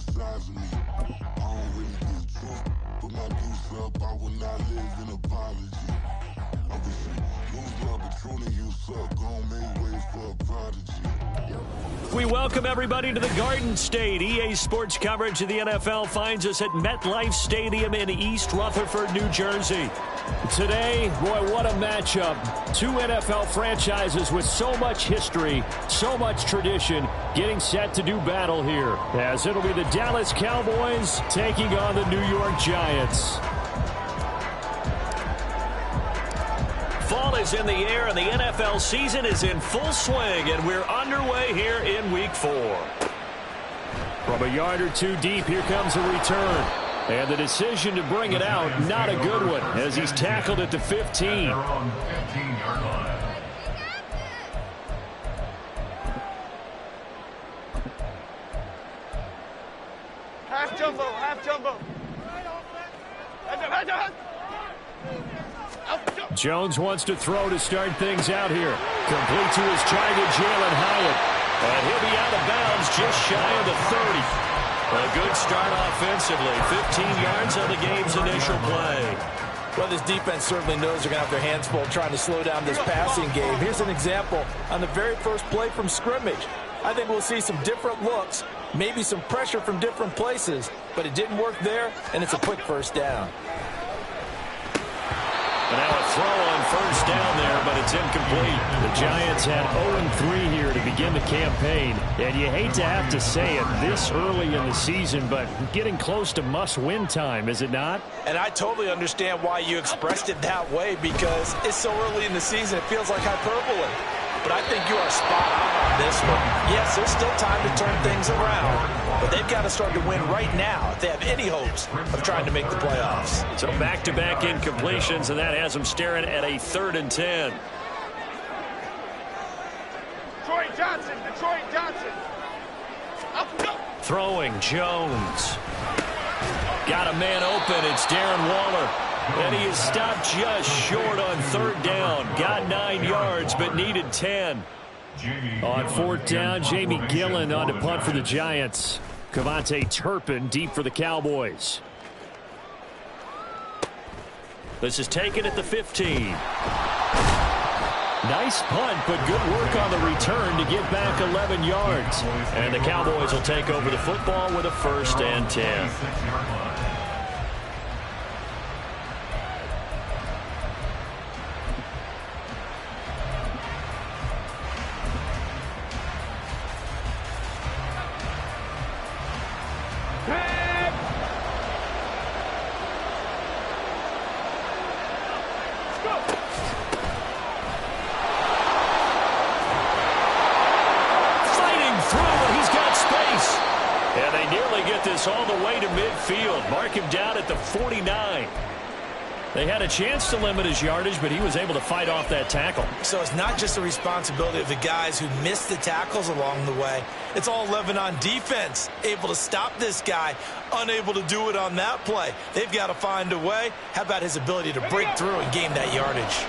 the size of me. I don't really get drunk. Put my deuce up, I will not live in apology. I wish you lose love, but truly you suck. Gon' make ways for a prodigy. We welcome everybody to the Garden State. EA Sports coverage of the NFL finds us at MetLife Stadium in East Rutherford, New Jersey. Today, boy, what a matchup. Two NFL franchises with so much history, so much tradition, getting set to do battle here, as it'll be the Dallas Cowboys taking on the New York Giants. Fall is in the air, and the NFL season is in full swing, and we're underway here in Week 4. From a yard or two deep, here comes a return. And the decision to bring it out, not a good one, as he's tackled at the 15. Half jumbo, half jumbo. Jones wants to throw to start things out here. Complete to his target, Jalen Hyatt. And he'll be out of bounds just shy of the 30. A good start offensively. 15 yards on the game's initial play. Well, this defense certainly knows they're going to have their hands full trying to slow down this passing game. Here's an example on the very first play from scrimmage. I think we'll see some different looks, maybe some pressure from different places, but it didn't work there, and it's a quick first down. And now a throw on first down there, but it's incomplete. The Giants had 0-3 here to begin the campaign. And you hate to have to say it this early in the season, but getting close to must-win time, is it not? And I totally understand why you expressed it that way, because it's so early in the season, it feels like hyperbole. But I think you are spot on this one. Yes, there's still time to turn things around, but they've got to start to win right now if they have any hopes of trying to make the playoffs. So back-to-back incompletions, and that has them staring at a 3rd and 10. Detroit Johnson. Up, go. Throwing, Jones. Got a man open. It's Darren Waller. And he is stopped just short on 3rd down. Got 9 yards, but needed 10. On 4th down, Jamie Gillen on to punt for the Giants. Cavante Turpin deep for the Cowboys. This is taken at the 15. Nice punt, but good work on the return to get back 11 yards. And the Cowboys will take over the football with a 1st and 10. All the way to midfield. Mark him down at the 49. They had a chance to limit his yardage, but he was able to fight off that tackle. So it's not just the responsibility of the guys who missed the tackles along the way. It's all 11 on defense, able to stop this guy, unable to do it on that play. They've got to find a way. How about his ability to break through and gain that yardage?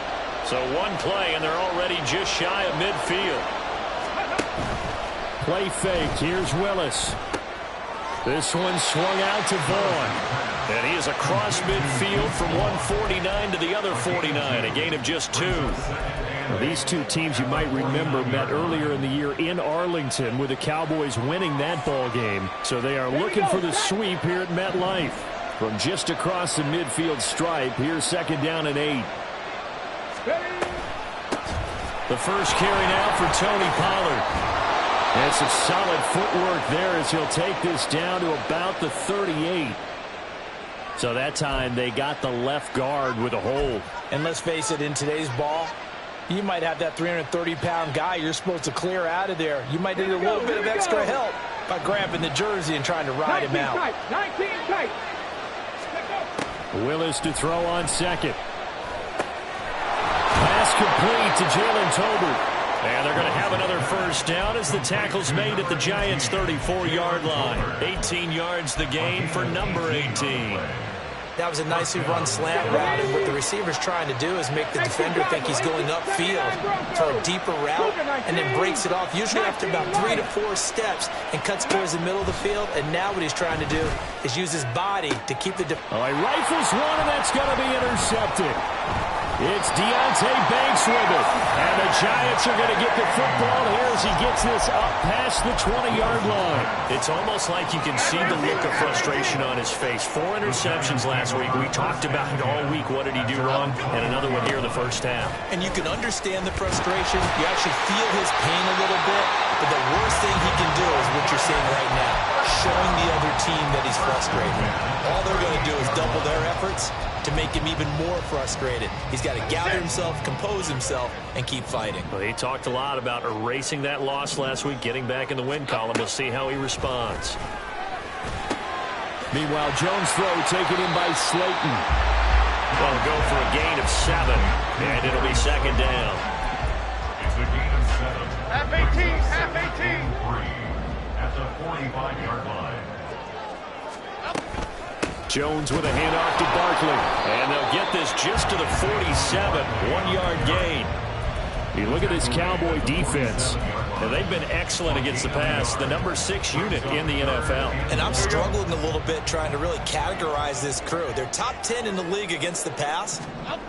So one play, and they're already just shy of midfield. Play fake. Here's Willis. This one swung out to Vaughn. And he is across midfield from 149 to the other 49, a gain of just 2. Well, these two teams, you might remember, met earlier in the year in Arlington with the Cowboys winning that ball game. So they are looking for the sweep here at MetLife. From just across the midfield stripe, here's 2nd down and 8. The first carry now for Tony Pollard. And some solid footwork there as he'll take this down to about the 38. So that time they got the left guard with a hold. And let's face it, in today's ball, you might have that 330-pound guy you're supposed to clear out of there. You might need a little bit of extra help by grabbing the jersey and trying to ride him out. 19 tight. Willis to throw on 2nd. Pass complete to Jalen Tolbert. And they're going to have another first down as the tackle's made at the Giants' 34-yard line. 18 yards the gain for number 18. That was a nicely run slant route, and what the receiver's trying to do is make the defender think he's going upfield for a deeper route, and then breaks it off, usually after about 3 to 4 steps, and cuts towards the middle of the field. And now what he's trying to do is use his body to keep the... Oh, he rifles one, and that's going to be intercepted. It's Deonte Banks with it. And the Giants are going to get the football here as he gets this up past the 20-yard line. It's almost like you can see the look of frustration on his face. 4 interceptions last week. We talked about it all week. What did he do wrong? And another one here in the first half. And you can understand the frustration. You actually feel his pain a little bit. But the worst thing he can do is what you're seeing right now, showing the other team that he's frustrated. All they're going to do is double their efforts to make him even more frustrated. He's got to gather himself, compose himself, and keep fighting. Well, he talked a lot about erasing that loss last week, getting back in the win column. We'll see how he responds. Meanwhile, Jones' throw taken in by Slayton. Well, go for a gain of 7, and it'll be second down. It's a gain of 7. Half 18, half 18. 3 at the 45-yard line. Jones with a handoff to Barkley. And they'll get this just to the 47. 1-yard gain. You look at this Cowboy defense. And they've been excellent against the pass. The number 6 unit in the NFL. And I'm struggling a little bit trying to really categorize this crew. They're top 10 in the league against the pass,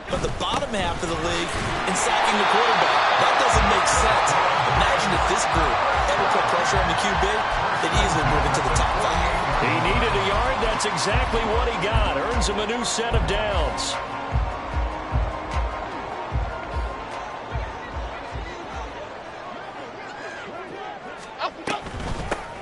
but the bottom half of the league in sacking the quarterback. That doesn't make sense. Imagine if this group ever put pressure on the QB, they'd easily move into the top 5. He needed a yard. That's exactly what he got. Earns him a new set of downs.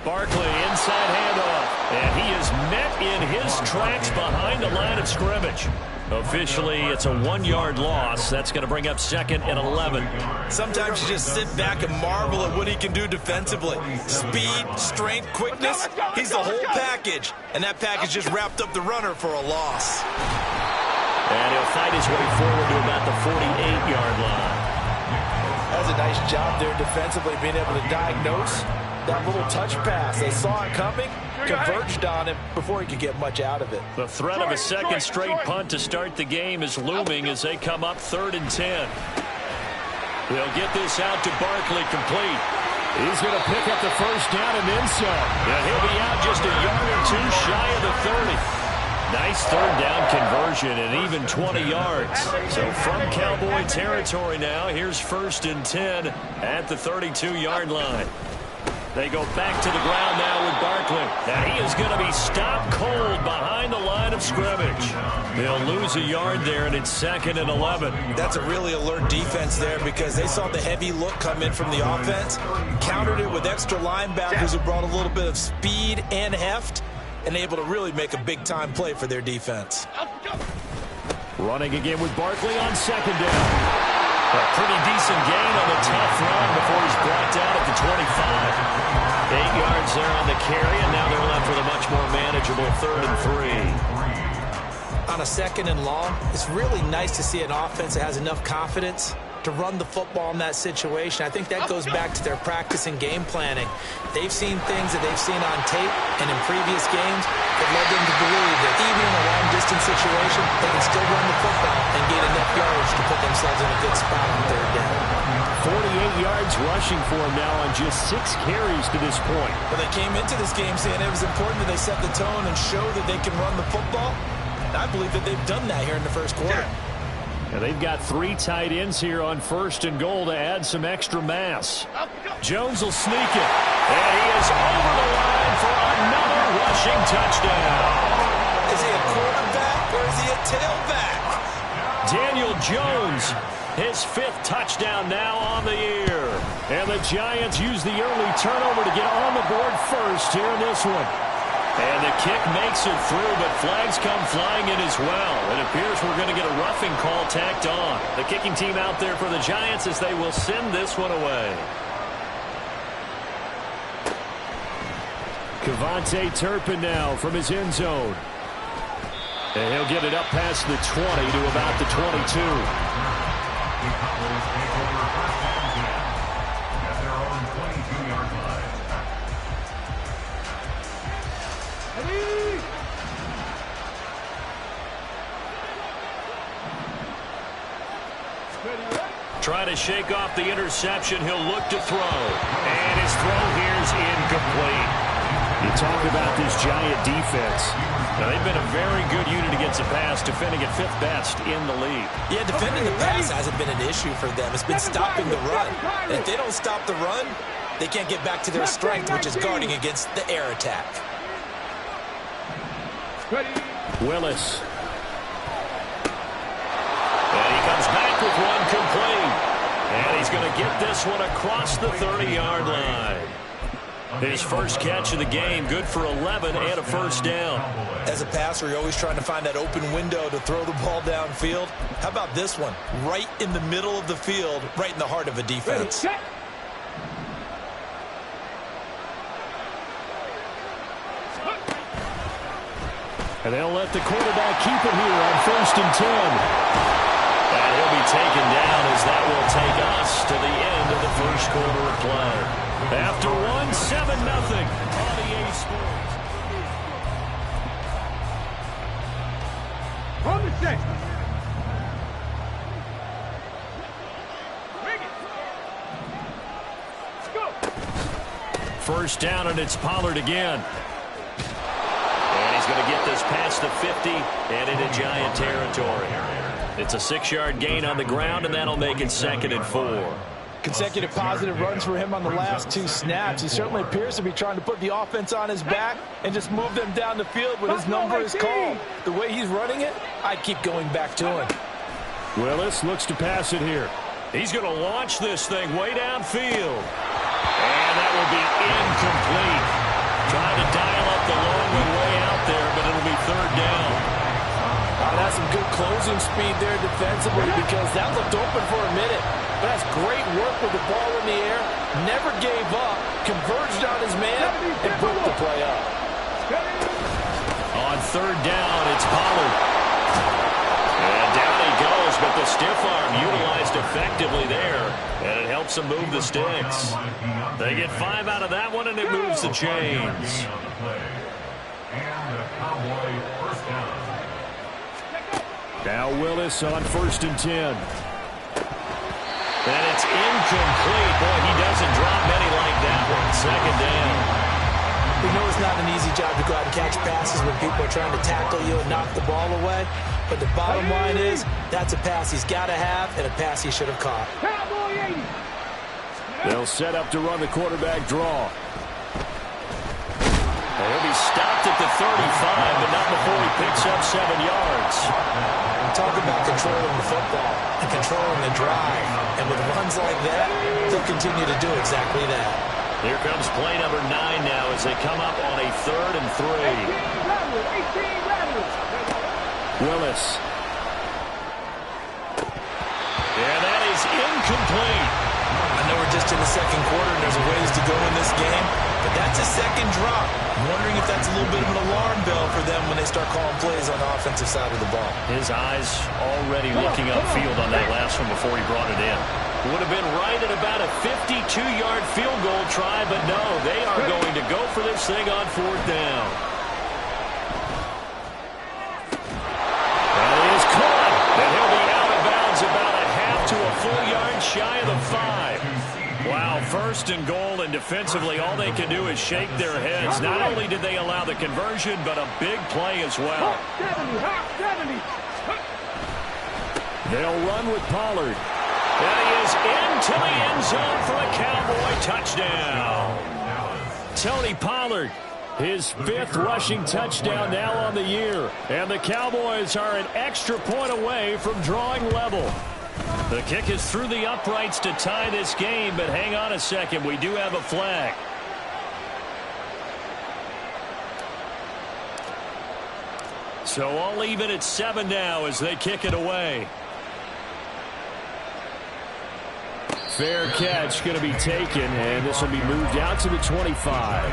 Barkley, inside handoff. And he is met in his tracks behind the line of scrimmage. Officially, it's a 1-yard loss. That's going to bring up 2nd and 11. Sometimes you just sit back and marvel at what he can do defensively. Speed, strength, quickness. He's the whole package. And that package just wrapped up the runner for a loss. And he'll fight his way forward to about the 48-yard line. That was a nice job there defensively, being able to diagnose that little touch pass. They saw it coming, converged on him before he could get much out of it. The threat of a second straight punt to start the game is looming as they come up 3rd and 10. They'll get this out to Barkley, complete. He's going to pick up the first down and then some. And he'll be out just a yard or 2 shy of the 30. Nice 3rd down conversion and even 20 yards. So from Cowboy territory now, here's 1st and 10 at the 32-yard line. They go back to the ground now with Barkley. And he is going to be stopped cold behind the line of scrimmage. They'll lose a yard there, and it's 2nd and 11. That's a really alert defense there because they saw the heavy look come in from the offense, countered it with extra linebackers who brought a little bit of speed and heft, and able to really make a big-time play for their defense. Running again with Barkley on 2nd down. A pretty decent gain on the tough run before he's brought down at the 25. 8 yards there on the carry, and now they're left with a much more manageable 3rd and 3. On a 2nd and long, it's really nice to see an offense that has enough confidence to run the football in that situation. I think that goes back to their practice and game planning. They've seen things that they've seen on tape and in previous games that led them to believe that even in a long-distance situation, they can still run the football and gain enough yards to put themselves in a good spot on 3rd down. 48 yards rushing for him now on just 6 carries to this point. Well, they came into this game saying it was important that they set the tone and show that they can run the football. And I believe that they've done that here in the first quarter. And they've got 3 tight ends here on 1st and goal to add some extra mass. Jones will sneak it. And he is over the line for another rushing touchdown. Is he a quarterback or is he a tailback? Daniel Jones, his 5th touchdown now on the year. And the Giants use the early turnover to get on the board first here in this one. And the kick makes it through, but flags come flying in as well. It appears we're going to get a roughing call tacked on. The kicking team out there for the Giants as they will send this one away. Kevontae Turpin now from his end zone. And he'll get it up past the 20 to about the 22. Trying to shake off the interception. He'll look to throw. And his throw here's incomplete. You talk about this Giant defense. Now, they've been a very good unit against the pass, defending at 5th best in the league. Yeah, defending the pass hasn't been an issue for them. It's been stopping the run. And if they don't stop the run, they can't get back to their strength, which is guarding against the air attack. Willis. And he comes back with one complete. And he's going to get this one across the 30-yard line. His first catch of the game, good for 11 and a first down. As a passer, you're always trying to find that open window to throw the ball downfield. How about this one? Right in the middle of the field, right in the heart of a defense. And they'll let the quarterback keep it here on 1st and 10. And he'll be taken down as that will take us to the end of the first quarter of play. After 7-0 on EA Sports. On the set. Let's go. First down, and it's Pollard again. And he's going to get this past the 50 and into Giant territory. It's a 6-yard gain on the ground, and that'll make it 2nd and 4. Consecutive positive runs for him on the last 2 snaps. He certainly appears to be trying to put the offense on his back and just move them down the field when his number is called. The way he's running it, I'd keep going back to him. Willis looks to pass it here. He's going to launch this thing way downfield. And that will be incomplete. Trying to dial up the long one way out there, but it'll be 3rd down. That's some good closing speed there defensively because that looked open for a minute. But that's great work with the ball in the air. Never gave up. Converged on his man and broke the play up. On 3rd down, it's Pollard. And down he goes, but the stiff arm utilized effectively there. And it helps him move the sticks. They get 5 out of that one, and it moves the chains. Now Willis on 1st and 10. And it's incomplete. Boy, he doesn't drop many like that one. 2nd down. We know it's not an easy job to go out and catch passes when people are trying to tackle you and knock the ball away. But the bottom line is that's a pass he's got to have and a pass he should have caught. They'll set up to run the quarterback draw. He'll be stopped at the 35, but not before he picks up 7 yards. Talk about controlling the football and controlling the drive. And with runs like that, they'll continue to do exactly that. Here comes play number 9 now as they come up on a 3rd and 3. Willis. And that is incomplete. I know we're just in the 2nd quarter and there's a ways to go in this game, but that's a 2nd drop. I'm wondering if that's a little bit of an alarm bell for them when they start calling plays on the offensive side of the ball. His eyes already looking upfield on that last one before he brought it in. Would have been right at about a 52-yard field goal try, but no, they are going to go for this thing on 4th down. That is caught, and he'll be out of bounds about a half to a full yard shy of the 5. Wow, 1st and goal, and defensively all they can do is shake their heads. Not only did they allow the conversion, but a big play as well. They'll run with Pollard. And he is into the end zone for a Cowboy touchdown. Tony Pollard, his 5th rushing touchdown now on the year. And the Cowboys are an extra point away from drawing level. The kick is through the uprights to tie this game, but hang on a second. We do have a flag. So I'll leave it at 7 now as they kick it away. Fair catch going to be taken, and this will be moved out to the 25.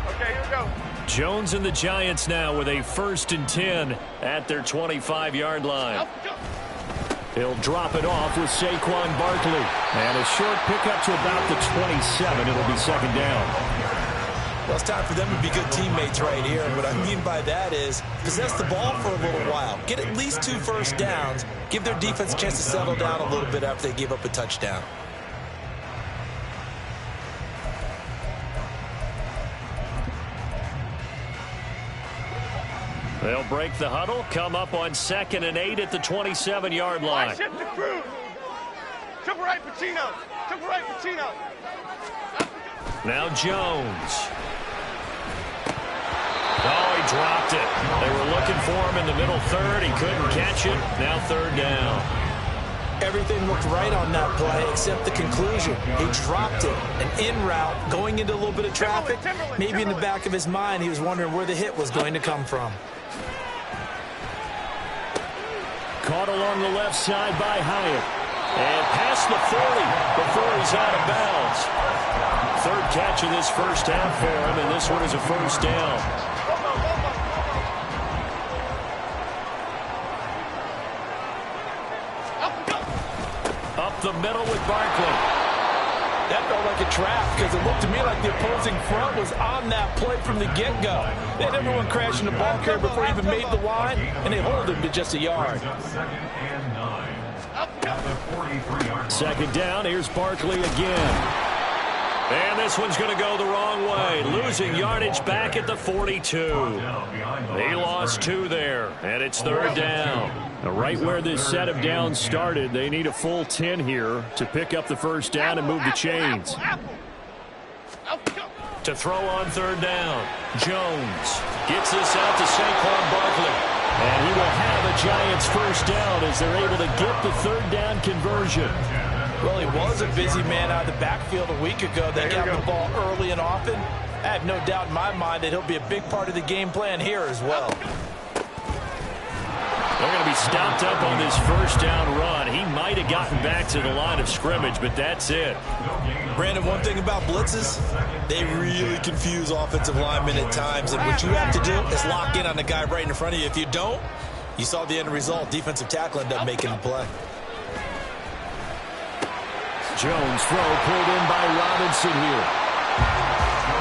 Okay, here we go. Jones and the Giants now with a 1st and 10 at their 25-yard line. He'll drop it off with Saquon Barkley. And a short pickup to about the 27. It'll be 2nd down. Well, it's time for them to be good teammates right here. And what I mean by that is possess the ball for a little while. Get at least 2 first downs. Give their defense a chance to settle down a little bit after they give up a touchdown. They'll break the huddle, come up on 2nd and 8 at the 27-yard line. Shift the crew. Triple right, Pacino. Triple right, Pacino. Now Jones. Oh, he dropped it. They were looking for him in the middle third. He couldn't catch it. Now 3rd down. Everything looked right on that play except the conclusion. He dropped it. An in route, going into a little bit of traffic. Maybe in the back of his mind, he was wondering where the hit was going to come from. Caught along the left side by Hyatt. And past the 40 before he's out of bounds. 3rd catch of this first half for him, and this one is a 1st down. Up the middle with Barkley. That felt like a trap because it looked to me like the opposing front was on that play from the get-go. They had everyone crashing the ball carrier before he even made the line, and they hold him to just a yard. 2nd down, here's Barkley again. And this one's going to go the wrong way. Losing yardage back at the 42. He lost 2 there, and it's 3rd down. Now, right where this set of downs started, they need a full 10 here to pick up the 1st down and move the chains. To throw on 3rd down, Jones gets this out to Saquon Barkley. And he will have a Giants 1st down as they're able to get the 3rd down conversion. Well, he was a busy man out of the backfield a week ago. They got the ball early and often. I have no doubt in my mind that he'll be a big part of the game plan here as well. They're going to be stopped up on this 1st down run. He might have gotten back to the line of scrimmage, but that's it. Brandon, one thing about blitzes, they really confuse offensive linemen at times. And what you have to do is lock in on the guy right in front of you. If you don't, you saw the end result. Defensive tackle ended up making the play. Jones throw pulled in by Robinson here.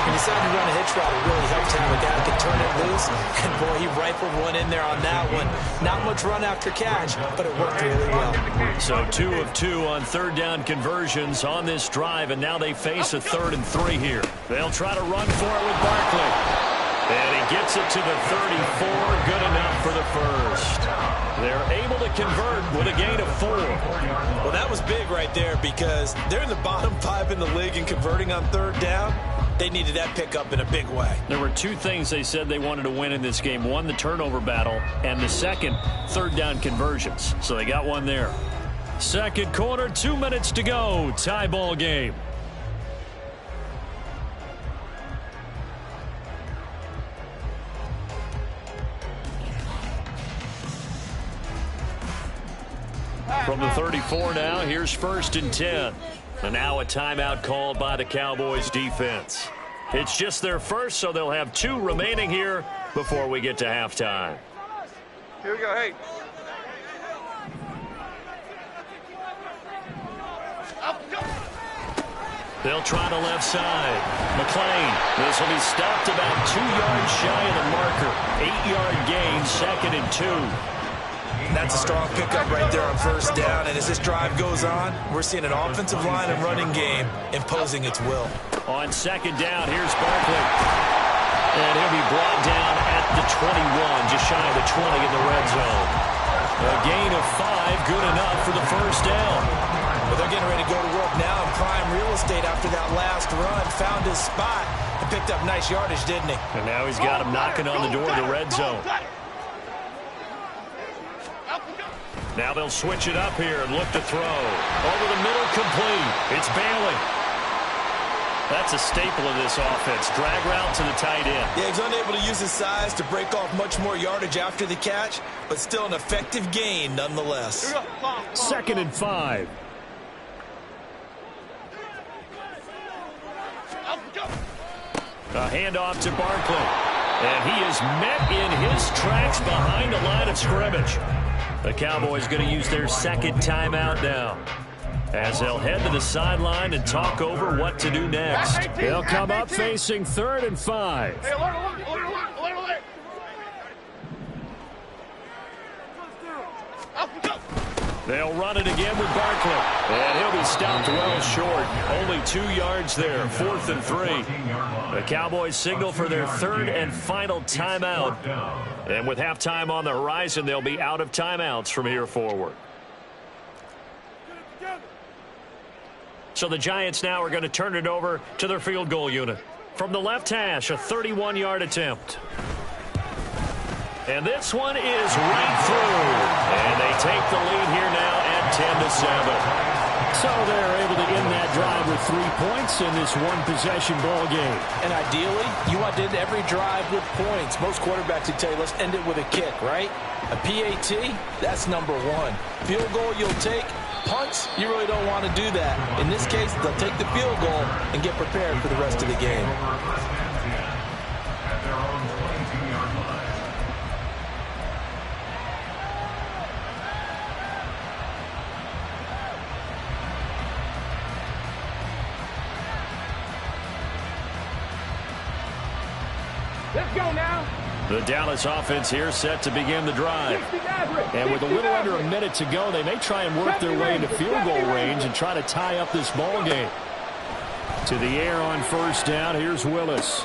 He decided to run a hitch route. It really helped him. The guy could turn it loose. And, boy, he rifled one in there on that one. Not much run after catch, but it worked really well. So 2 of 2 on 3rd down conversions on this drive, and now they face a 3rd and 3 here. They'll try to run for it with Barkley. And he gets it to the 34. Good enough for the 1st. They're able to convert with a gain of 4. Well, that was big right there because they're in the bottom 5 in the league in converting on 3rd down. They needed that pickup in a big way. There were 2 things they said they wanted to win in this game. One, the turnover battle, and the second, 3rd down conversions. So they got one there. 2nd quarter, 2 minutes to go. Tie ball game. From the 34 now, here's 1st and 10. And now a timeout called by the Cowboys defense. It's just their first, so they'll have 2 remaining here before we get to halftime. Here we go, hey. They'll try the left side. McLean. This will be stopped about 2 yards shy of the marker. 8-yard gain, 2nd and 2. That's a strong pickup right there on 1st down. And as this drive goes on, we're seeing an offensive line and running game imposing its will. On 2nd down, here's Barkley. And he'll be brought down at the 21, just shy of the 20 in the red zone. A gain of 5, good enough for the 1st down. But they're getting ready to go to work now in prime real estate after that last run. Found his spot and picked up nice yardage, didn't he? And now he's got him knocking on the door of the red zone. Now they'll switch it up here and look to throw. Over the middle, complete. It's Bailey. That's a staple of this offense. Drag route to the tight end. Yeah, he's unable to use his size to break off much more yardage after the catch, but still an effective gain nonetheless. 2nd and 5. A handoff to Barkley. And he is met in his tracks behind the line of scrimmage. The Cowboys going to use their 2nd timeout now. as they'll head to the sideline and talk over what to do next. They'll come up facing 3rd and 5. Hey, alert. They'll run it again with Barkley. And he'll be stopped well short. Only 2 yards there, 4th and 3. The Cowboys signal for their 3rd and final timeout. And with halftime on the horizon, they'll be out of timeouts from here forward. So the Giants now are going to turn it over to their field goal unit. From the left hash, a 31-yard attempt. And this one is right through. And they take the lead here now at 10-7. So they're able to end that drive with 3 points in this one-possession ball game. And ideally, you want to end every drive with points. Most quarterbacks would tell you, let's end it with a kick, right? A PAT, that's number 1. Field goal you'll take. Punts, you really don't want to do that. In this case, they'll take the field goal and get prepared for the rest of the game. Let's go now. The Dallas offense here set to begin the drive. And with a little under a minute to go, they may try and work their way into field goal range and try to tie up this ball game. To the air on 1st down, here's Willis.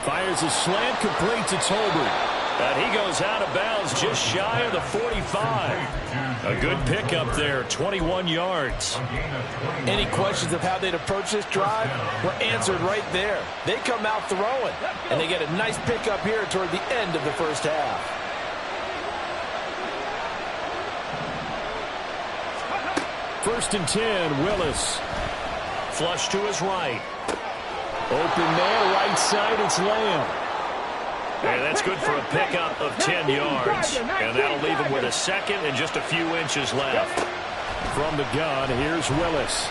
Fires a slant, complete to Tolbert. And he goes out of bounds just shy of the 45. A good pickup there, 21 yards. Any questions of how they'd approach this drive were answered right there. They come out throwing, and they get a nice pickup here toward the end of the first half. First and 10, Willis. Flush to his right. Open man, right side, it's Lamb. And that's good for a pickup of 10 yards. And that'll leave him with a second and just a few inches left. From the gun, here's Willis.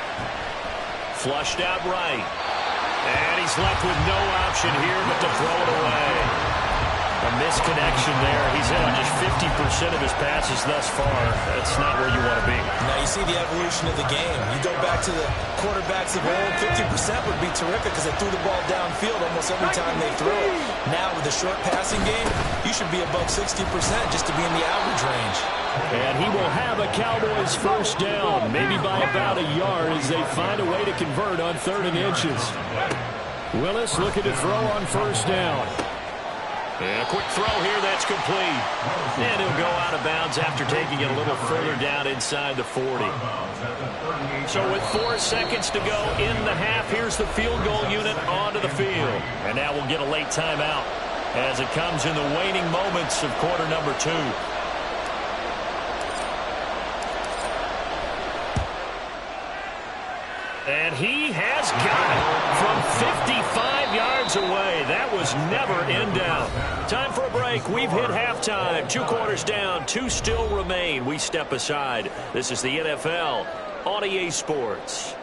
Flushed out right. And he's left with no option here but to throw it away. A misconnection there. He's hit on just 50% of his passes thus far. That's not where you want to be. Now you see the evolution of the game. You go back to the quarterbacks of old, 50% would be terrific because they threw the ball downfield almost every time they threw it. Now with the short passing game, you should be above 60% just to be in the average range. And he will have a Cowboys first down, maybe by about a yard as they find a way to convert on 3rd and inches. Willis looking to throw on 1st down. And a quick throw here, that's complete. And he'll go out of bounds after taking it a little further down inside the 40. So with 4 seconds to go in the half, here's the field goal unit onto the field. And now we'll get a late timeout as it comes in the waning moments of quarter number 2. And he has got it from 55 yards away. That was never in doubt. Time for a break. We've hit halftime. 2 quarters down. 2 still remain. We step aside. This is the NFL on EA Sports.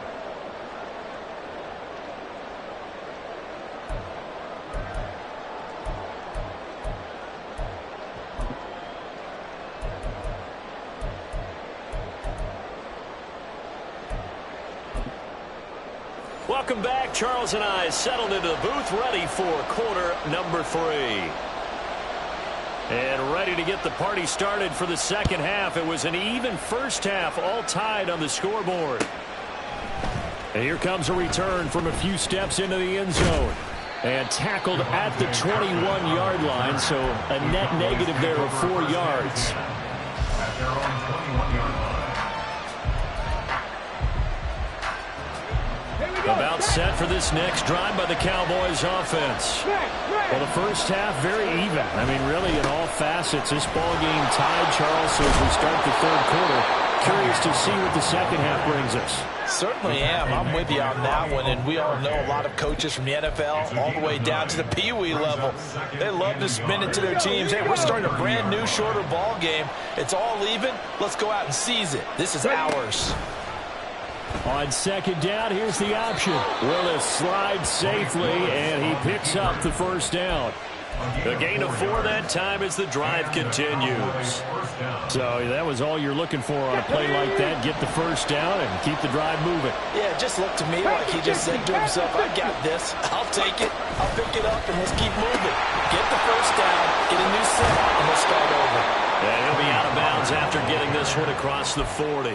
Welcome back. Charles and I settled into the booth, ready for quarter number 3. And ready to get the party started for the second half. It was an even first half, all tied on the scoreboard. And here comes a return from a few steps into the end zone. And tackled at the 21-yard line, so a net negative there of 4 yards. About set for this next drive by the Cowboys offense. Well, the first half very even. I mean, really in all facets. This ball game tied, Charles, so as we start the 3rd quarter. Curious to see what the second half brings us. Certainly am. I'm with you on that one, and we all know a lot of coaches from the NFL all the way down to the Pee Wee level. They love to spin it to their teams. Hey, we're starting a brand new, shorter ball game. It's all even. Let's go out and seize it. This is ours. On second down, here's the option. Willis slides safely, and he picks up the first down. A gain of 4 that time as the drive continues. So that was all you're looking for on a play like that. Get the first down and keep the drive moving. Yeah, it just looked to me like he just said to himself, I got this. I'll take it. I'll pick it up, and let's keep moving. Get the first down, get a new set, and we'll start over. And he'll be out of bounds after getting this one across the 40.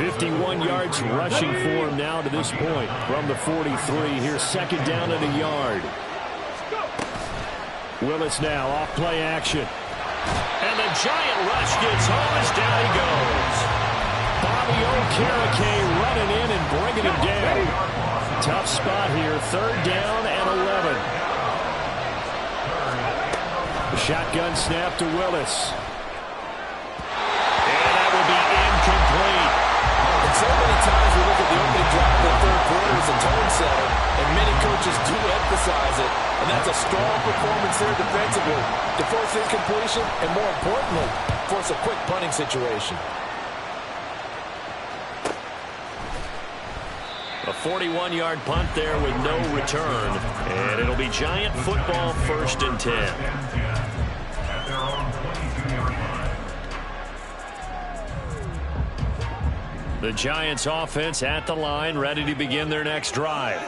51 yards rushing for him now to this point from the 43. Here's second down and a yard. Willis now off play action. And the giant rush gets home as down he goes. Bobby Okereke running in and bringing him down. Tough spot here. Third down and 11. The shotgun snap to Willis. And that will be incomplete. And so many times we look at the opening drive of the third quarter as a tone setter, and many coaches do emphasize it. And that's a strong performance there defensively to force incompletion and, more importantly, force a quick punting situation. A 41-yard punt there with no return. And it'll be Giant football, 1st and 10. The Giants offense at the line, ready to begin their next drive.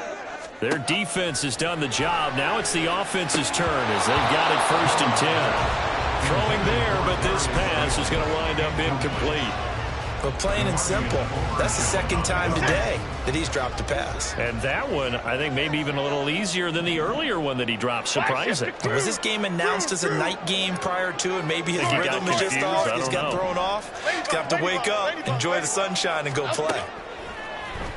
Their defense has done the job. Now it's the offense's turn as they've got it 1st and 10. Throwing there, but this pass is going to wind up incomplete. But plain and simple, that's the second time today that he's dropped a pass. And that one, I think, maybe even a little easier than the earlier one that he dropped. Surprising. Was this game announced as a night game prior to, and maybe his rhythm is just off? He's got thrown off. He's got to wake up, enjoy the sunshine, and go play.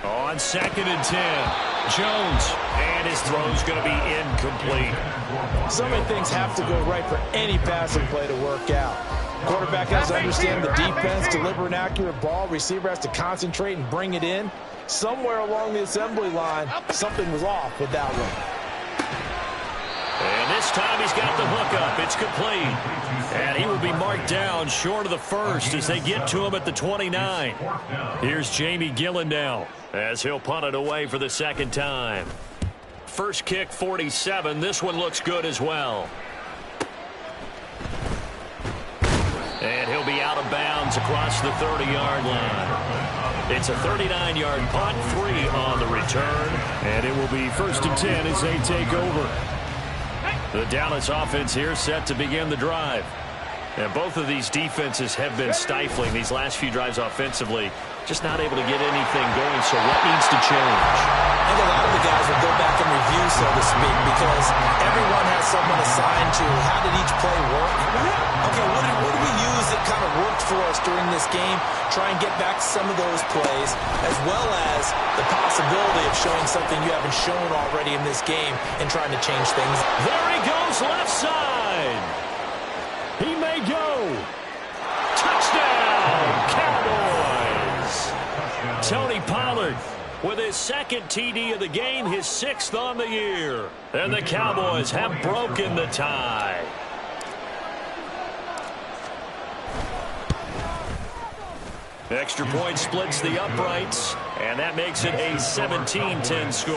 On 2nd and 10, Jones, and his throw's going to be incomplete. So many things have to go right for any passing play to work out. Quarterback has to understand the defense, deliver an accurate ball. Receiver has to concentrate and bring it in. Somewhere along the assembly line, something was off with that one. And this time he's got the hook up. It's complete. And he will be marked down short of the first as they get to him at the 29. Here's Jamie Gillen now as he'll punt it away for the second time. First kick, 47. This one looks good as well. And he'll be out of bounds across the 30-yard line. It's a 39-yard punt, 3 on the return. And it will be 1st and 10 as they take over. The Dallas offense here set to begin the drive. And both of these defenses have been stifling these last few drives offensively. Just not able to get anything going, so what needs to change? I think a lot of the guys will go back and review, so to speak, because everyone has someone assigned to how did each play work. Okay, what did we use that kind of worked for us during this game? Try and get back to some of those plays, as well as the possibility of showing something you haven't shown already in this game and trying to change things. There he goes, left side. He may go. Touchdown, Cowboys. Tony Pollard with his second TD of the game, his 6th on the year. And the Cowboys have broken the tie. Extra point splits the uprights, and that makes it a 17-10 score.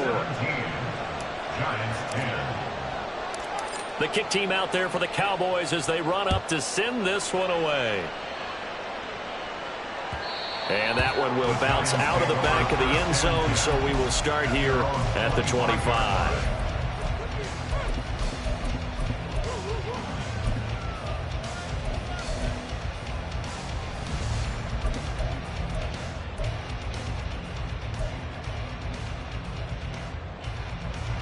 The kick team out there for the Cowboys as they run up to send this one away. And that one will bounce out of the back of the end zone, so we will start here at the 25.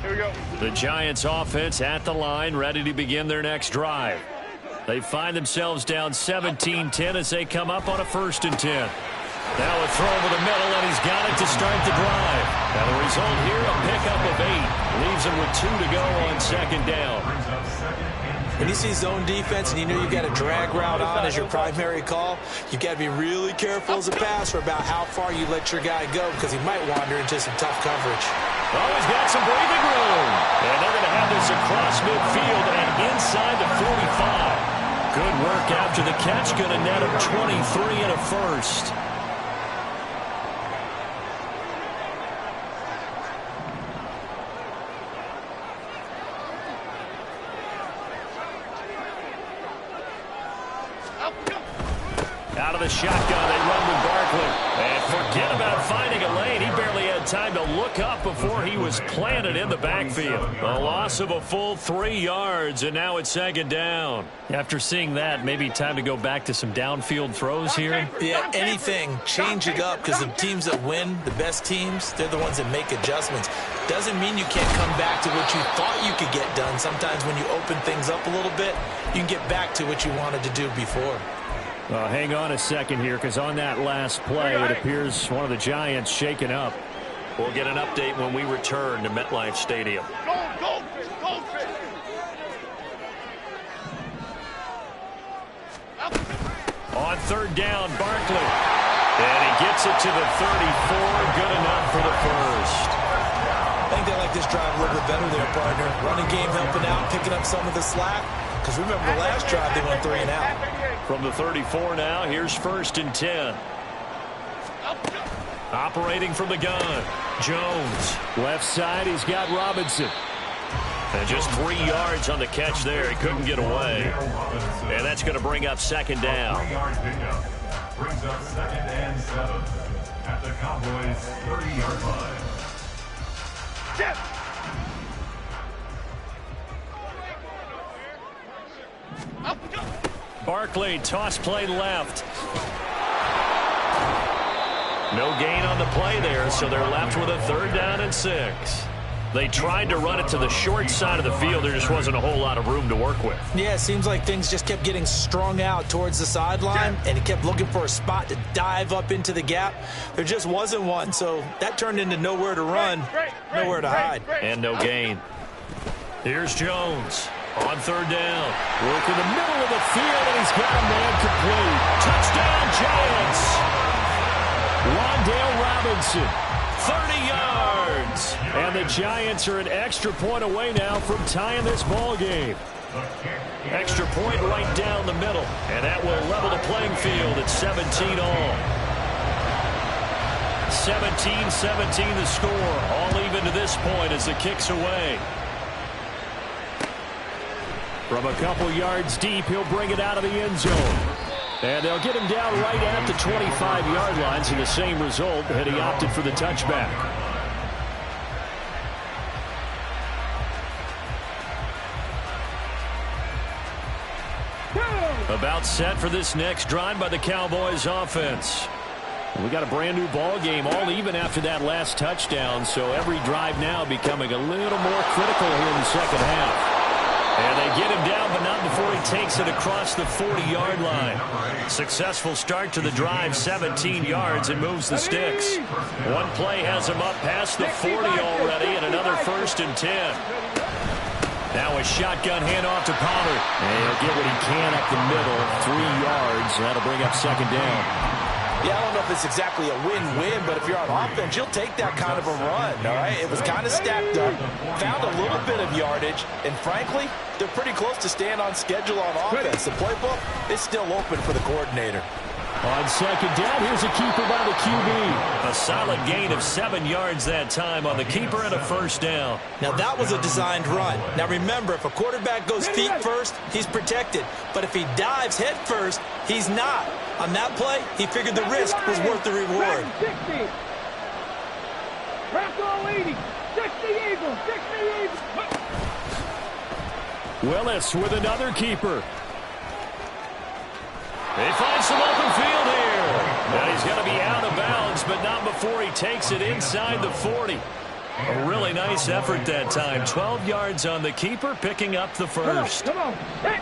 Here we go. The Giants offense at the line, ready to begin their next drive. They find themselves down 17-10 as they come up on a 1st and 10. Now a throw over the middle, and he's got it to start the drive. And the result here, a pickup of 8. Leaves him with 2 to go on 2nd down. When you see zone defense and you know you've got a drag route on as your primary call, you've got to be really careful as a passer about how far you let your guy go, because he might wander into some tough coverage. Oh, he's got some breathing room. And they're going to have this across midfield and inside the 45. Good work after the catch. Going to net him 23 and a first. the shotgun. They run with Barkley. And forget about finding a lane. He barely had time to look up before he was planted in the backfield. A loss of a full 3 yards, and now it's second down. After seeing that, maybe time to go back to some downfield throws here. Yeah, anything. Change it up, because the teams that win, the best teams, they're the ones that make adjustments. Doesn't mean you can't come back to what you thought you could get done. Sometimes when you open things up a little bit, you can get back to what you wanted to do before. Hang on a second here, because on that last play, it appears one of the Giants shaken up. We'll get an update when we return to MetLife Stadium. Goldfish, goldfish. On third down, Barkley. And he gets it to the 34. Good enough for the first. I think they like this drive a little bit better there, partner. Running game helping out, picking up some of the slack. Because remember the last drive, they went 3 and out. From the 34 now, here's 1st and 10. Operating from the gun, Jones. Left side, he's got Robinson. And just 3 yards on the catch there. He couldn't get away. And that's going to bring up second down. Brings up 2nd and 7 at the Cowboys' 30-yard line. Barkley, toss play left. No gain on the play there, so they're left with a 3rd down and 6. They tried to run it to the short side of the field. There just wasn't a whole lot of room to work with. Yeah, it seems like things just kept getting strung out towards the sideline, and he kept looking for a spot to dive up into the gap. There just wasn't one, so that turned into nowhere to run, nowhere to hide. And no gain. Here's Jones on 3rd down. Work in the middle of the field, and he's got a man complete. Touchdown, Giants! Wan'Dale Robinson, 30 yards. And the Giants are an extra point away now from tying this ball game. Extra point right down the middle. And that will level the playing field at 17 all. 17-17 the score. All even to this point as the kick's away. From a couple yards deep, he'll bring it out of the end zone. And they'll get him down right at the 25-yard line, so the same result had he opted for the touchback. About set for this next drive by the Cowboys offense. We got a brand new ball game, all even after that last touchdown, so every drive now becoming a little more critical here in the second half. And they get him down, but not before he takes it across the 40-yard line. Successful start to the drive, 17 yards, and moves the sticks. One play has him up past the 40 already, and another 1st and 10. Now a shotgun handoff to Pollard. And he'll get what he can up the middle, 3 yards. That'll bring up second down. Yeah, I don't know if it's exactly a win-win, but if you're on offense, you'll take that kind of a run, all right? It was kind of stacked up, found a little bit of yardage, and frankly, they're pretty close to staying on schedule on offense. The playbook is still open for the coordinator. On second down, here's a keeper by the QB. A solid gain of 7 yards that time on the keeper and a 1st down. Now, that was a designed run. Now, remember, if a quarterback goes feet first, he's protected. But if he dives head first, he's not. On that play, he figured the risk was worth the reward. 60. Crack all 80. 60 Eagles. 60 Eagles. Willis with another keeper. They find some open field here. Now he's going to be out of bounds, but not before he takes it inside the 40. A really nice effort that time. 12 yards on the keeper, picking up the 1st. Come on. Hit.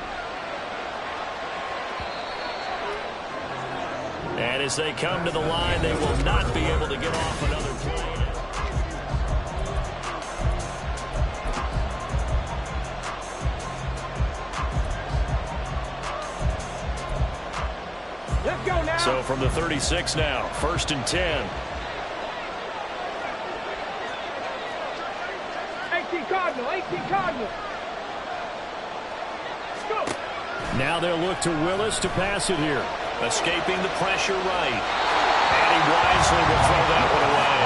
And as they come to the line, they will not be able to get off another play. Let's go now. So from the 36 now, 1st and 10. 18 Cardinal. 18 Cardinal. Go. Now they'll look to Willis to pass it here. Escaping the pressure right. And he wisely will throw that one away.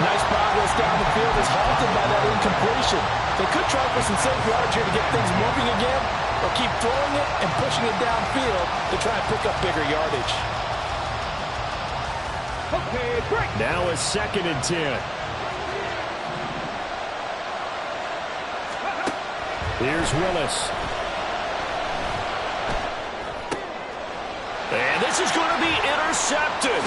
Nice progress down the field is halted by that incompletion. They could try for some safe yards here to get things moving again, or keep throwing it and pushing it downfield to try and pick up bigger yardage. Okay, break. Now a 2nd and 10. Here's Willis. And this is going to be intercepted.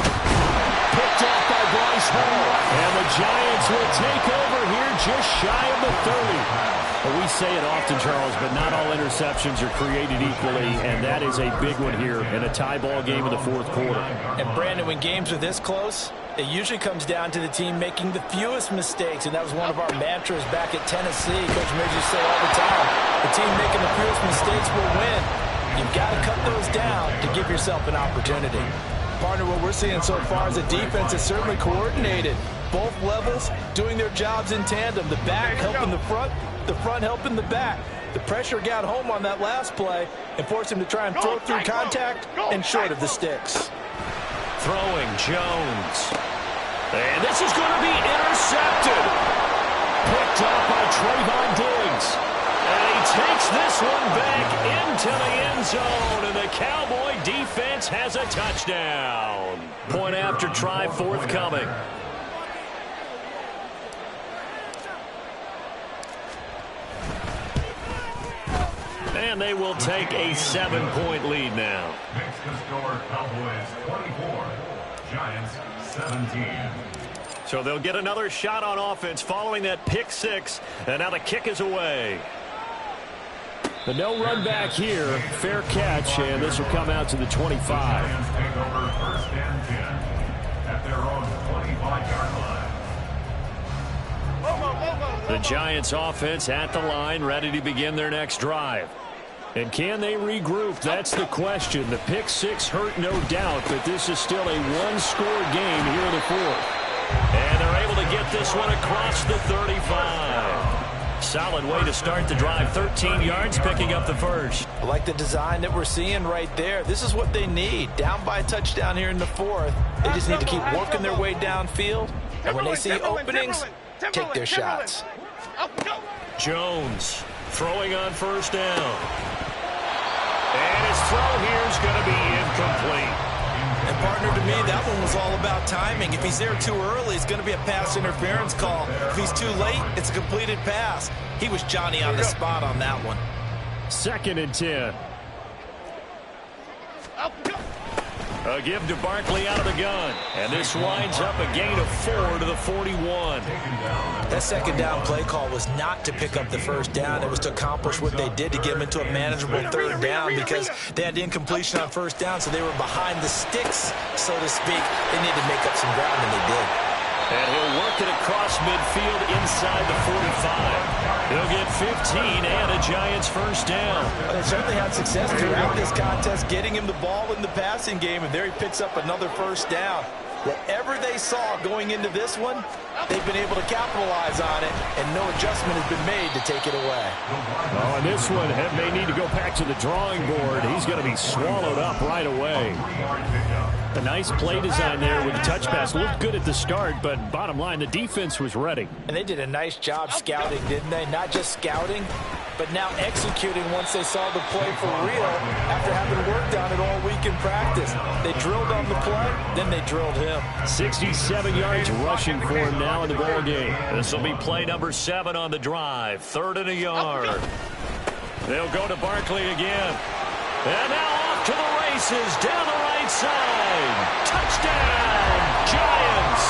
Picked off by Bryce Hall. And the Giants will take over here just shy of the 30. Well, we say it often, Charles, but not all interceptions are created equally, and that is a big one here in a tie ball game in the 4th quarter. And, Brandon, when games are this close, it usually comes down to the team making the fewest mistakes, and that was one of our mantras back at Tennessee. Coach Midge used to say all the time, the team making the fewest mistakes will win. You've got to cut those down to give yourself an opportunity. Partner, what we're seeing so far is a defense that's certainly coordinated. Both levels doing their jobs in tandem. The back helping the front helping the back. The pressure got home on that last play and forced him to try and throw through contact and short of the sticks. Throwing Jones. And this is going to be intercepted. Picked up by Trayvon Diggs. And he takes this one back into the end zone, and the Cowboy defense has a touchdown. Point after try forthcoming. And they will take a 7-point lead now. Makes the score Cowboys 24, Giants 17. So they'll get another shot on offense following that pick 6, and now the kick is away. The no run back here, fair catch, and this will come out to the 25. Giants take over 1st and 10 at their own 25-yard line. The Giants offense at the line, ready to begin their next drive. And can they regroup? That's the question. The pick 6 hurt, no doubt, but this is still a one-score game here in the 4th. And they're able to get this one across the 35. Solid way to start the drive. 13 yards, picking up the first. I like the design that we're seeing right there. This is what they need. Down by a touchdown here in the 4th. They just need to keep working their way downfield. And when they see openings, take their shots. Jones throwing on 1st down. And his throw here is going to be incomplete. And, partner, to me, that one was all about timing. If he's there too early, it's going to be a pass interference call. If he's too late, it's a completed pass. He was Johnny on the spot on that one. 2nd and 10. A give to Barkley out of the gun. And this winds up a gain of 4 to the 41. That 2nd down play call was not to pick up the 1st down. It was to accomplish what they did to get them into a manageable 3rd down because they had incompletion on 1st down, so they were behind the sticks, so to speak. They needed to make up some ground, and they did. And he'll work it across midfield inside the 45. He'll get 15 and a Giants 1st down. Well, they certainly had success throughout this contest, getting him the ball in the passing game, and there he picks up another 1st down. Whatever they saw going into this one, they've been able to capitalize on it, and no adjustment has been made to take it away. Oh, and this one may need to go back to the drawing board. He's going to be swallowed up right away. A nice play design there with the touch pass. Looked good at the start, but bottom line, the defense was ready. And they did a nice job scouting, didn't they? Not just scouting, but now executing once they saw the play for real after having worked on it all week in practice. They drilled on the play, then they drilled him. 67 yards rushing for him now in the ball game. This will be play number 7 on the drive. 3rd and a yard. They'll go to Barkley again. And now off to the races down the right side. Touchdown, Giants.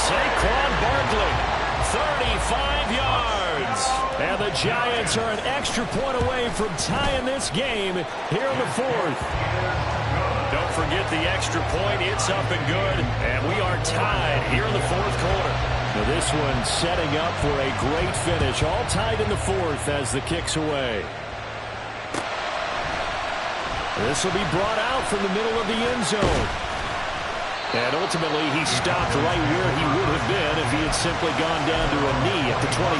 Saquon Barkley, 35 yards. And the Giants are an extra point away from tying this game here in the 4th. Don't forget the extra point. It's up and good. And we are tied here in the 4th quarter. Now this one setting up for a great finish. All tied in the 4th as the kick's away. This will be brought out from the middle of the end zone. And ultimately, he stopped right where he would have been if he had simply gone down to a knee at the 25.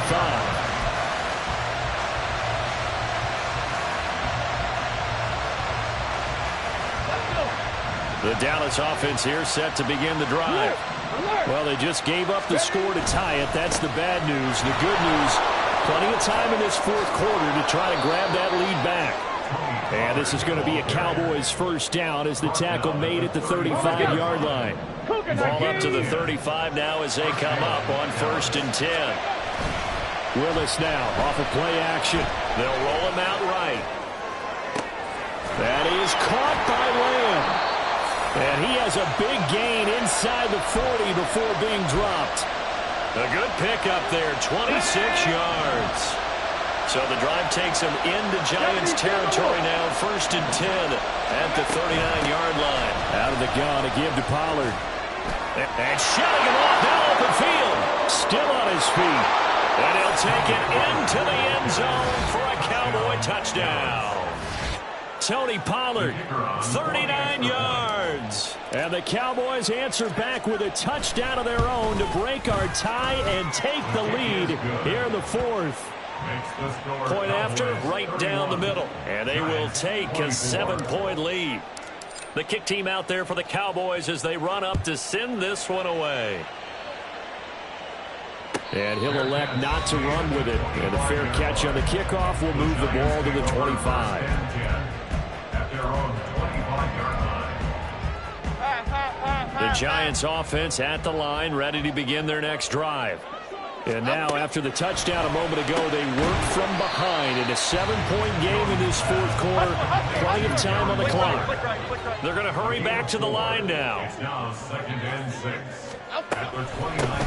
The Dallas offense here set to begin the drive. Well, they just gave up the score to tie it. That's the bad news. The good news, Plenty of time in this fourth quarter to try to grab that lead back. And this is going to be a Cowboys first down as the tackle made at the 35-yard line. Ball up to the 35 now as they come up on 1st and 10. Willis now off of play action. They'll roll him out right. That is caught by Lamb. And he has a big gain inside the 40 before being dropped. A good pickup there, 26 yards. So the drive takes him into Giants territory now, 1st and 10 at the 39-yard line. Out of the gun to give to Pollard. And shutting him off down open field. Still on his feet. And he'll take it into the end zone for a Cowboy touchdown. Tony Pollard, 39 yards. And the Cowboys answer back with a touchdown of their own to break our tie and take the lead here in the fourth. Point after, right down the middle. And they will take a 7-point lead. The kick team out there for the Cowboys as they run up to send this one away. And he'll elect not to run with it. And a fair catch on the kickoff will move the ball to the 25. The Giants offense at the line, ready to begin their next drive. And now, after the touchdown a moment ago, they work from behind in a 7-point game in this fourth quarter. Plenty of time on the clock. They're going to hurry back to the line now.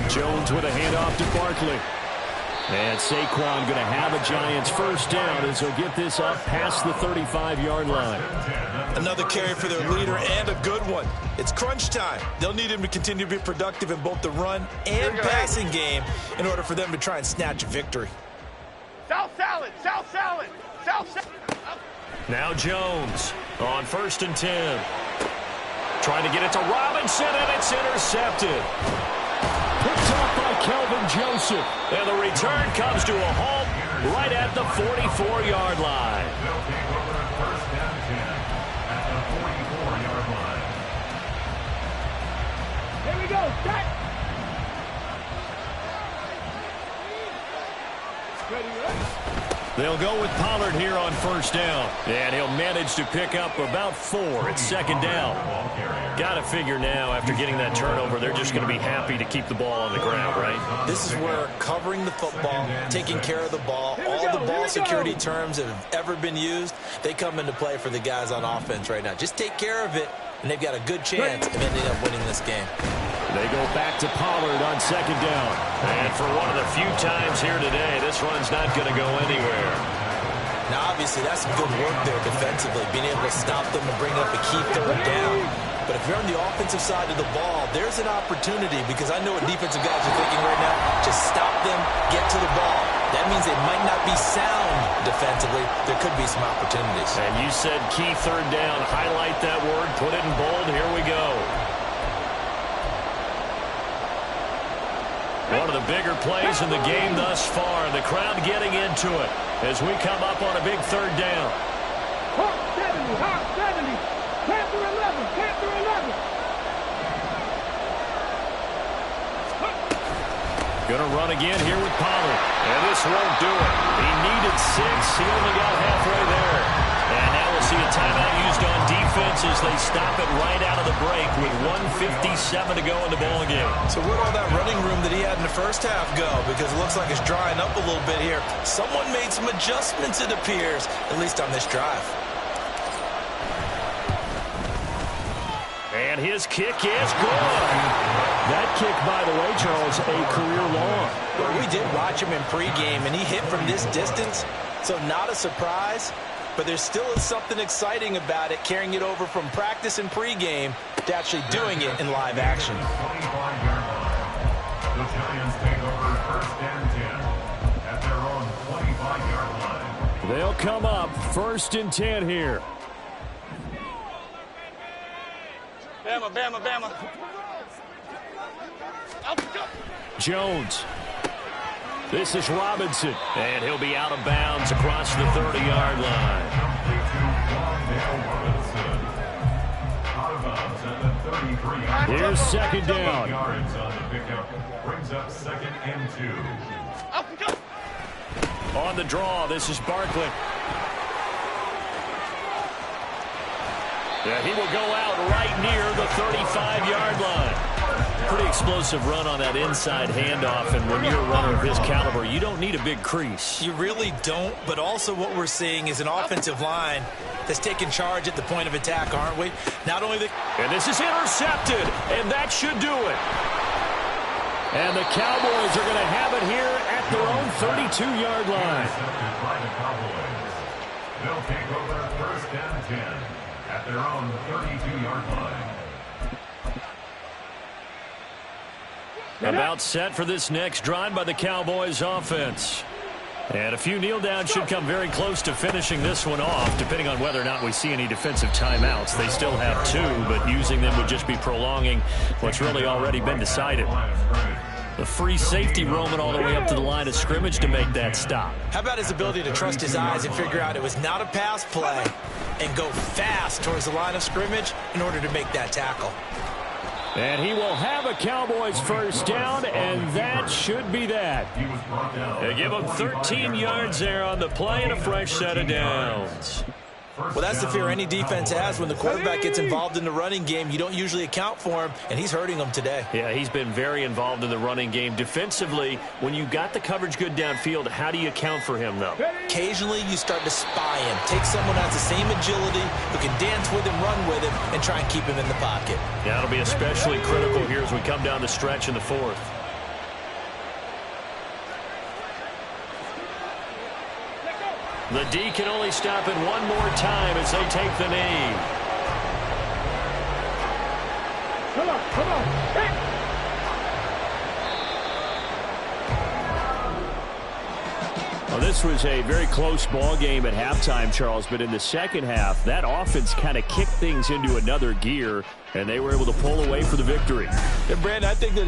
Jones with a handoff to Barkley. And Saquon going to have a Giants first down as he'll get this up past the 35-yard line. Another carry for their leader and a good one. It's crunch time. They'll need him to continue to be productive in both the run and passing game in order for them to try and snatch a victory. South salad, south salad, south salad. Now Jones on 1st and 10. Trying to get it to Robinson, and it's intercepted. Picked up by Kelvin Joseph. And the return comes to a halt right at the 44-yard line. They'll take over at 1st and 10 at the 44-yard line. Here we go. Set. They'll go with Pollard here on first down. And he'll manage to pick up about 4 at 2nd down. Got to figure now, after getting that turnover, they're just going to be happy to keep the ball on the ground, right? This is where covering the football, taking care of the ball, all the ball security terms that have ever been used, they come into play for the guys on offense right now. Just take care of it, and they've got a good chance of ending up winning this game. They go back to Pollard on 2nd down. And for one of the few times here today, this run's not going to go anywhere. Now, obviously, that's some good work there defensively, being able to stop them and bring up a key 3rd down. But if you're on the offensive side of the ball, there's an opportunity, because I know what defensive guys are thinking right now. Just stop them, get to the ball. That means they might not be sound defensively. There could be some opportunities. And you said key 3rd down. Highlight that word. Put it in bold. Here we go. One of the bigger plays in the game thus far. The crowd getting into it as we come up on a big 3rd down. Hawk 70, Hawk 70. Panther 11, Panther 11. Going to run again here with Pollard. And this won't do it. He needed 6. He only got halfway there. And now we'll see a timeout used on defense as they stop it right out of the break with 1:57 to go in the ball game. So where'd all that running room that he had in the first half go? Because it looks like it's drying up a little bit here. Someone made some adjustments, it appears, at least on this drive. And his kick is good. That kick, by the way, Charles, a career long. Well, we did watch him in pregame, and he hit from this distance, so not a surprise. But there still is something exciting about it, carrying it over from practice and pregame to actually doing it in live action. The Giants take over 1st and 10 at their own 25-yard line. They'll come up 1st and 10 here. Bama, Bama, Bama. Jones. This is Robinson. And he'll be out of bounds across the 30-yard line. Here's 2nd down. Yards on the pickup brings up 2nd and 2. On the draw, this is Barkley. Yeah, he will go out right near the 35-yard line. Pretty explosive run on that inside handoff, and when you're a runner of his caliber, you don't need a big crease. You really don't, but also what we're seeing is an offensive line that's taking charge at the point of attack, aren't we? Not only the... And this is intercepted, and that should do it. And the Cowboys are going to have it here at their own 32-yard line. They'll take over first and 10 at their own 32-yard line. About set for this next drive by the Cowboys offense. And a few kneel downs should come very close to finishing this one off, depending on whether or not we see any defensive timeouts. They still have 2, but using them would just be prolonging what's really already been decided. The free safety roaming all the way up to the line of scrimmage to make that stop. How about his ability to trust his eyes and figure out it was not a pass play and go fast towards the line of scrimmage in order to make that tackle. And he will have a Cowboys first down, and that should be that. They give him 13 yards there on the play and a fresh set of downs. Well, that's the fear any defense has when the quarterback gets involved in the running game. You don't usually account for him, and he's hurting them today. Yeah, he's been very involved in the running game. Defensively, when you got the coverage good downfield, how do you account for him, though? Occasionally, you start to spy him. Take someone who has the same agility, who can dance with him, run with him, and try and keep him in the pocket. Yeah, that'll be especially critical here as we come down the stretch in the 4th. The D can only stop it one more time as they take the knee. Come on, come on. Hey. Well, this was a very close ball game at halftime, Charles, but in the second half, that offense kind of kicked things into another gear, and they were able to pull away for the victory. And Brandon, I think that